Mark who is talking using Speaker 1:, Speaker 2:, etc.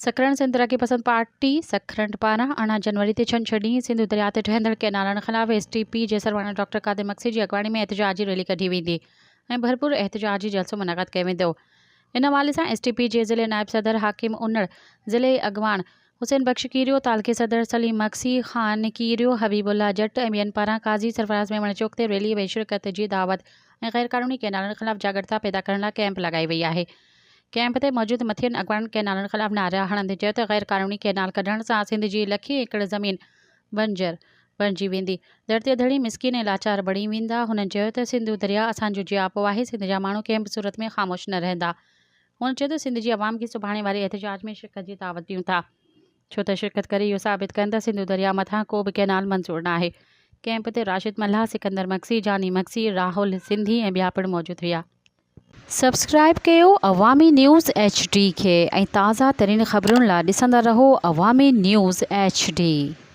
Speaker 1: सखरन सिंध तरक्की पसंद पार्टी सखरन पारां 18 जनवरी ते छंछरु ॾींहुं सिंधु दरिया ते ठहंदड़ केनालनि ख़िलाफ़ STP जे सरवाणा डॉक्टर कादिर मक्सी जी अॻवानी में एहतिजाजी रैली कढी वेंदी ऐं भरपूर एहतिजाजी जलसो मुनक़द कयो वेंदो। इन हवाले सां STP जे ज़िले नायब सदर हाकिम उन्नड़, ज़िले अॻवान हुसैन बख्श कीरियो, तालके सदर सलीम मक्सी, ख़ान कीरियो, हबीबुल्ला जट ऐं ॿियनि पारां काज़ी सरफराज़ मेमण चौक ते रैली में शिरकत जी दावत ऐं ग़ैरक़ानूनी केनालनि ख़िलाफ़ जागरूकता पैदा करण लाइ कैंप लॻाई वई आहे। कैंप ते मौजूद मथियनि अॻवान केनालनि ख़िलाफ़ नारा हणंदे चयो त ग़ैरक़ानूनी केनाल कढण सां सिंध जी लखें एकड़ ज़मीन बंजर बणिजी वेंदी, धरती धड़ी मिसकिन ऐं लाचार बणी वेंदा। हुननि चयो त सिंधु दरिया असांजो जियापो आहे, सिंध जा माण्हू कंहिं बि सूरत में ख़ामोश न रहंदा। हुन चयो त सिंध जी अवाम खे सुभाणे वारे एहतिजाज में शिरकत जी दावत ॾियूं था, छो त शिरकत करे इहो साबित कनि त सिंधु दरिया मथां को बि केनाल मंज़ूर न आहे। कैंप ते राशिद मल्हा, सिकंदर मक्सी, जानी मक्सी, राहुल सिंधी ऐं ॿिया पिणु मौजूद हुआ। सब्सक्राइब कयो अवामी न्यूज़ HD खे ऐं ताज़ा तरीन ख़बरुनि लाइ ॾिसंदा रहो अवामी न्यूज़ HD।